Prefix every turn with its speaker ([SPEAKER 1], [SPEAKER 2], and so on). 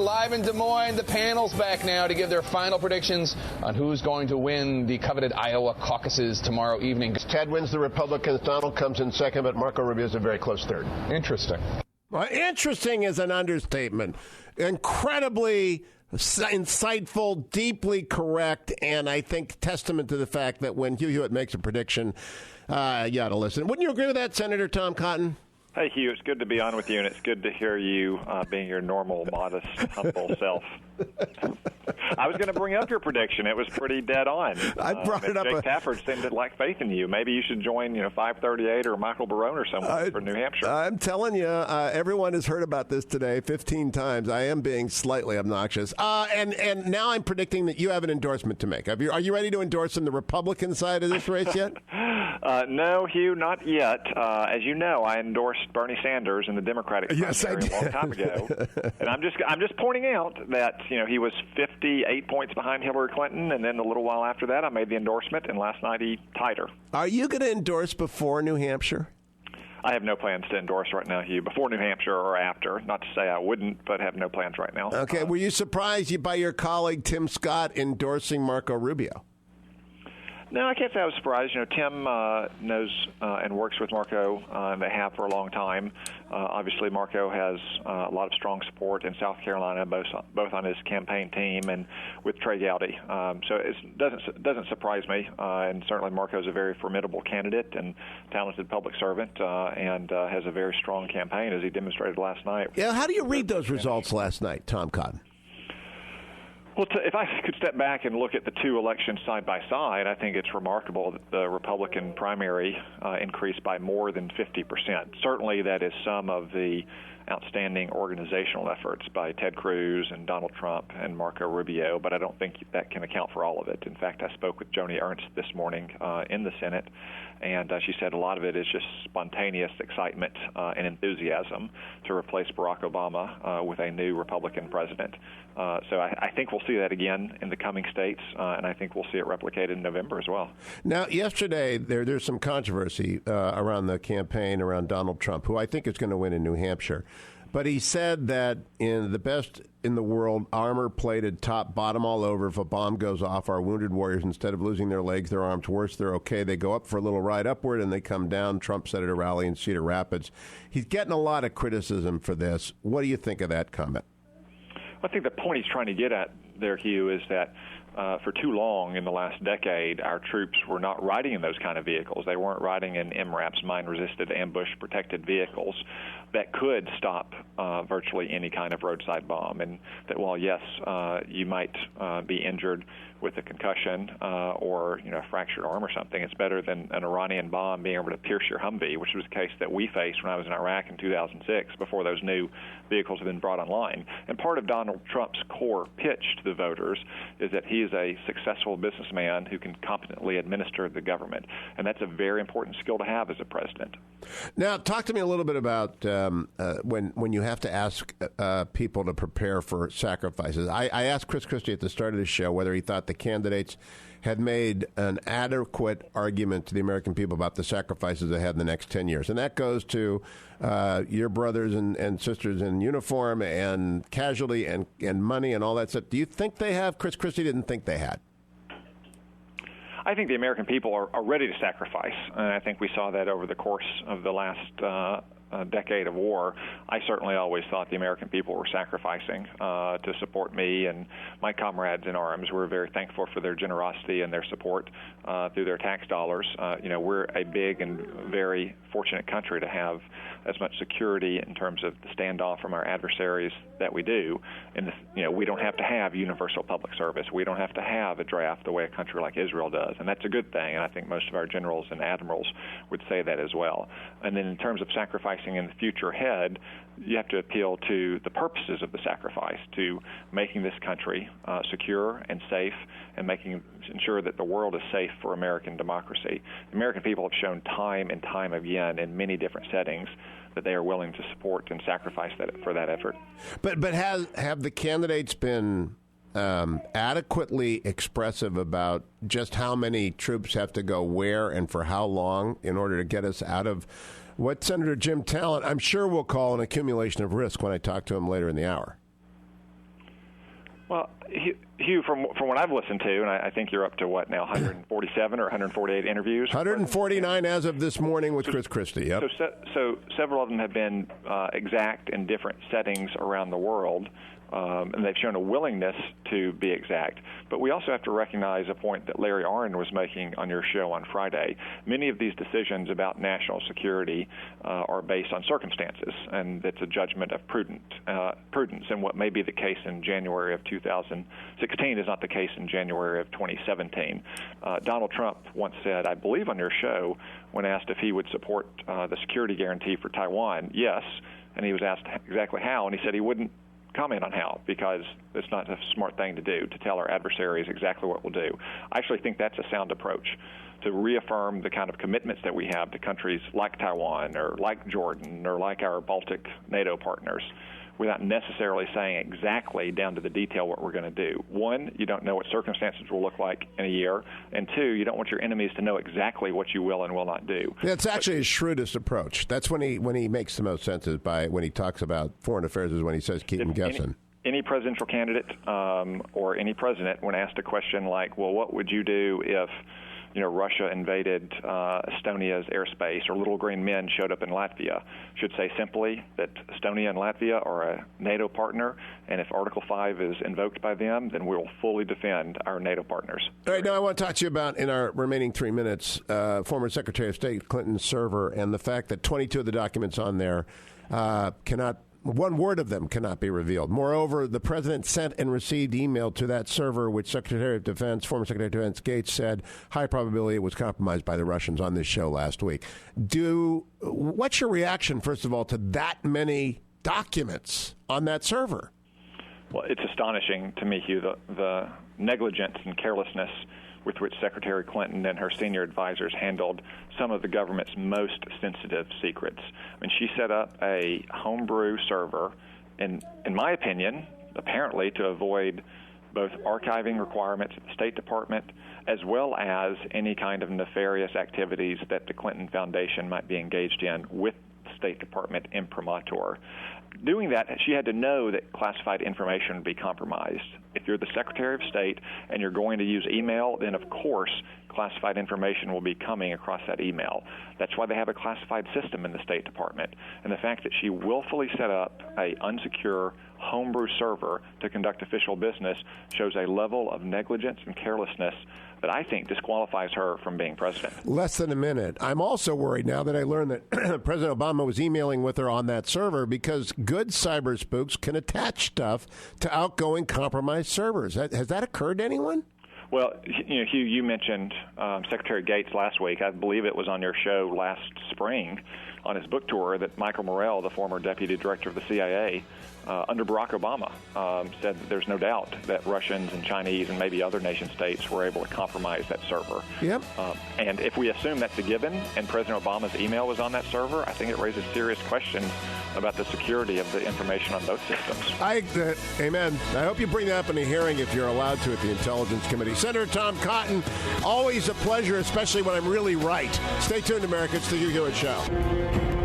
[SPEAKER 1] Live in Des Moines, the panel's back now to give their final predictions on who's going to win the coveted Iowa caucuses tomorrow evening.
[SPEAKER 2] Ted wins the Republicans. Donald comes in second, but Marco Rubio is a very close third.
[SPEAKER 1] Interesting.
[SPEAKER 3] Well, interesting is an understatement. Incredibly insightful, deeply correct, and I think testament to the fact that when Hugh Hewitt makes a prediction, you ought to listen. Wouldn't you agree with that, Senator Tom Cotton?
[SPEAKER 4] Hey, Hugh, it's good to be on with you, and it's good to hear you being your normal, modest, humble self. I was going to bring up your prediction. It was pretty dead on.
[SPEAKER 3] I brought it up.
[SPEAKER 4] Jake Stafford seemed to lack faith in you. Maybe you should join, 538 or Michael Barone or someone for New Hampshire.
[SPEAKER 3] I'm telling you, everyone has heard about this today 15 times. I am being slightly obnoxious. And now I'm predicting that you have an endorsement to make. Are you ready to endorse on the Republican side of this race yet?
[SPEAKER 4] No, Hugh, not yet. As you know, I endorsed Bernie Sanders in the Democratic primary a long time ago, and I'm just pointing out that he was 58 points behind Hillary Clinton, and then a little while after that, I made the endorsement, and last night he tied her.
[SPEAKER 3] Are you going to endorse before New Hampshire?
[SPEAKER 4] I have no plans to endorse right now, Hugh, before New Hampshire or after. Not to say I wouldn't, but have no plans right now.
[SPEAKER 3] Okay. Were you surprised by your colleague Tim Scott endorsing Marco Rubio?
[SPEAKER 4] No, I can't say I was surprised. Tim knows and works with Marco, and they have for a long time. Obviously, Marco has a lot of strong support in South Carolina, both on his campaign team and with Trey Gowdy. So it doesn't surprise me. And certainly, Marco is a very formidable candidate and talented public servant, and has a very strong campaign, as he demonstrated last night.
[SPEAKER 3] Yeah, how do you read those results last night, Tom Cotton?
[SPEAKER 4] Well, if I could step back and look at the two elections side by side, I think it's remarkable that the Republican primary increased by more than 50%. Certainly that is some of the outstanding organizational efforts by Ted Cruz and Donald Trump and Marco Rubio, but I don't think that can account for all of it. In fact, I spoke with Joni Ernst this morning in the Senate, and she said a lot of it is just spontaneous excitement and enthusiasm to replace Barack Obama with a new Republican president. So I think we'll see that again in the coming states, and I think we'll see it replicated in November as well.
[SPEAKER 3] Now, yesterday, there's some controversy around the campaign around Donald Trump, who I think is going to win in New Hampshire. But he said that in the best in the world, armor-plated top, bottom all over, if a bomb goes off, our wounded warriors, instead of losing their legs, their arms, worse, they're okay. They go up for a little ride upward, and they come down. Trump said at a rally in Cedar Rapids. He's getting a lot of criticism for this. What do you think of that comment?
[SPEAKER 4] I think the point he's trying to get at there, Hugh, is that for too long in the last decade, our troops were not riding in those kind of vehicles. They weren't riding in MRAPs, mine-resisted, ambush-protected vehicles that could stop virtually any kind of roadside bomb. And that while, yes, you might be injured with a concussion or a fractured arm or something, it's better than an Iranian bomb being able to pierce your Humvee, which was a case that we faced when I was in Iraq in 2006 before those new vehicles had been brought online. And part of Donald Trump's core pitch to the voters is that he is a successful businessman who can competently administer the government. And that's a very important skill to have as a president.
[SPEAKER 3] Now, talk to me a little bit about when you have to ask people to prepare for sacrifices. I asked Chris Christie at the start of the show whether he thought the candidates had made an adequate argument to the American people about the sacrifices they had in the next 10 years. And that goes to your brothers and sisters in uniform and casualty and money and all that stuff. Do you think they have? Chris Christie didn't think they had.
[SPEAKER 4] I think the American people are ready to sacrifice, and I think we saw that over the course of the last decade of war. I certainly always thought the American people were sacrificing to support me and my comrades in arms. We're very thankful for their generosity and their support through their tax dollars. We're a big and very fortunate country to have as much security in terms of the standoff from our adversaries that we do. And we don't have to have universal public service. We don't have to have a draft the way a country like Israel does, and that's a good thing. And I think most of our generals and admirals would say that as well. And then in terms of sacrificing in the future ahead, you have to appeal to the purposes of the sacrifice, to making this country secure and safe, and making ensure that the world is safe for American democracy. The American people have shown time and time again in many different settings that they are willing to support and sacrifice for that effort.
[SPEAKER 3] But have the candidates been adequately expressive about just how many troops have to go where and for how long in order to get us out of what Senator Jim Talent, I'm sure, will call an accumulation of risk when I talk to him later in the hour?
[SPEAKER 4] Well, Hugh, from what I've listened to, and I think you're up to what now, 147 or 148 interviews?
[SPEAKER 3] 149 as of this morning with Chris Christie. Yep.
[SPEAKER 4] So several of them have been exact in different settings around the world. And they've shown a willingness to be exact. But we also have to recognize a point that Larry Arnn was making on your show on Friday. Many of these decisions about national security are based on circumstances, and it's a judgment of prudence. And what may be the case in January of 2016 is not the case in January of 2017. Donald Trump once said, I believe on your show, when asked if he would support the security guarantee for Taiwan, yes. And he was asked exactly how, and he said he wouldn't comment on how, because it's not a smart thing to do, to tell our adversaries exactly what we'll do. I actually think that's a sound approach, to reaffirm the kind of commitments that we have to countries like Taiwan or like Jordan or like our Baltic NATO partners, without necessarily saying exactly down to the detail what we're going to do. One, you don't know what circumstances will look like in a year, and two, you don't want your enemies to know exactly what you will and will not do.
[SPEAKER 3] That's actually his shrewdest approach. That's when he makes the most sense, is when he talks about foreign affairs, is when he says keep them guessing.
[SPEAKER 4] Any presidential candidate or any president, when asked a question like, well, what would you do if Russia invaded Estonia's airspace, or little green men showed up in Latvia, should say simply that Estonia and Latvia are a NATO partner, and if Article 5 is invoked by them, then we will fully defend our NATO partners.
[SPEAKER 3] All right, now I want to talk to you about, in our remaining 3 minutes, former Secretary of State Clinton's server, and the fact that 22 of the documents on there one word of them cannot be revealed. Moreover, the president sent and received email to that server, which former Secretary of Defense Gates said high probability it was compromised by the Russians on this show last week. What's your reaction, first of all, to that many documents on that server?
[SPEAKER 4] Well, it's astonishing to me, Hugh, the negligence and carelessness with which Secretary Clinton and her senior advisors handled some of the government's most sensitive secrets. I mean, she set up a homebrew server, in my opinion, apparently to avoid both archiving requirements at the State Department as well as any kind of nefarious activities that the Clinton Foundation might be engaged in with the State Department imprimatur. Doing that, she had to know that classified information would be compromised. If you're the Secretary of State and you're going to use email, then of course classified information will be coming across that email. That's why they have a classified system in the State Department. And the fact that she willfully set up a unsecure homebrew server to conduct official business shows a level of negligence and carelessness that I think disqualifies her from being president. Less
[SPEAKER 3] than a minute. I'm also worried now that I learned that President Obama was emailing with her on that server, because good cyber spooks can attach stuff to outgoing compromised servers. Has that occurred to anyone?
[SPEAKER 4] Well, Hugh, you mentioned Secretary Gates last week. I believe it was on your show last spring on his book tour that Michael Morrell, the former deputy director of the CIA, under Barack Obama, said that there's no doubt that Russians and Chinese and maybe other nation states were able to compromise that server.
[SPEAKER 3] Yep.
[SPEAKER 4] And if we assume that's a given and President Obama's email was on that server, I think it raises serious questions about the security of the information on both systems.
[SPEAKER 3] Amen. I hope you bring that up in a hearing if you're allowed to at the Intelligence Committee. Senator Tom Cotton, always a pleasure, especially when I'm really right. Stay tuned, America. It's the Hugh Hewitt Show.